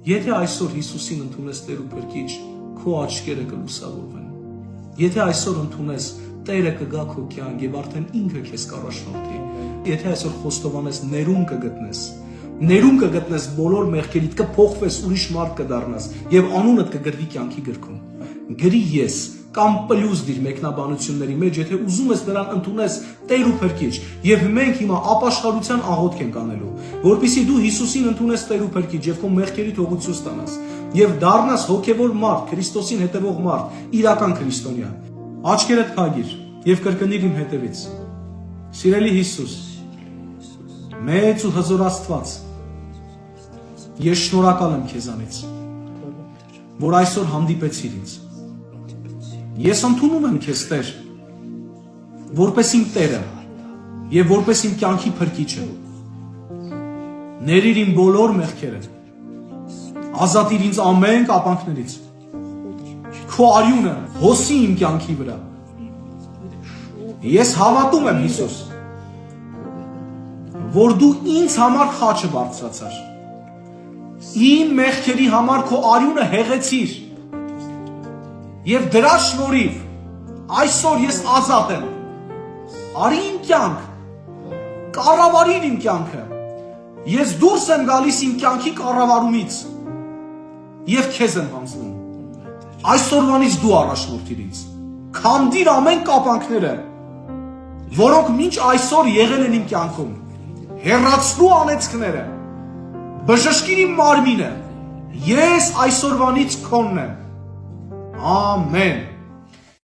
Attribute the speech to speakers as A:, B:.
A: Եթե այսօր Հիսուսին ընդունես Տեր ու Փրկիչ, քո աչքերը կլուսավորվեն։ Եթե այսօր ընդունես, Տերը կգա քո կյանք եւ արդեն ինքը քեզ կառաջնորդի։ Եթե այսօր խոստովանես, ներում կգտնես բոլոր մեղքերիդ, կփոխվես, ուրիշ մարդ կդառնաս եւ անունդ կգրվի կյանքի գրքում։ Գրի ես կամ պլյուս դիր մեկնաբանությունների մեջ, եթե ուզում ես նրան ընդունես Տեր ու Փրկիչ, եւ մենք հիմա ապաշխարության աղոթք ենք անելու, որպեսզի դու Հիսուսին ընդունես Տեր ու Փրկիչ եւ քո մեղքերի թողություն ստանաս եւ դառնաս հոգեվոր մարդ, Քրիստոսին հետևող մարդ, իրական քրիստոնյա։ Աչքերդ փակիր եւ կրկնիր իմ հետևից. Սիրելի Հիսուս, մեծ ու հզոր Աստված, ես շնորհակալ եմ քեզանից, որ այսօր հանդիպեցիր ինձ։ Ես ընդունում եմ քեզ, Տեր, որպես իմ Տերը եւ որպես իմ կյանքի Փրկիչը։ Ներիր իմ բոլոր մեղքերը, ազատիր ինձ ամեն կապանքներից, քո արյունը հոսի իմ կյանքի վրա։ Ես հավատում եմ, Հիսուս, որ դու ինձ համար խաչը բարձրացար, իմ մեղքերի համար քո արյունը հեղեցիր եւ դրա շնորհիվ այսօր ես ազատ եմ։ Արի իմ կյանք, կառավարիր իմ կյանքը։ Ես դուրս եմ գալիս իմ կյանքի կառավարումից եւ քեզ եմ հանձնում։ Այսօրվանից դու առաջնորդիր ինձ։ Քանդիր ամեն կապանքները, որոնք մինչ այսօր եղել են իմ կյանքում։ Հեռացրու անեծքները, բժշկիր իմ մարմինը։ Ես այսօրվանից քոնն եմ։ Amen.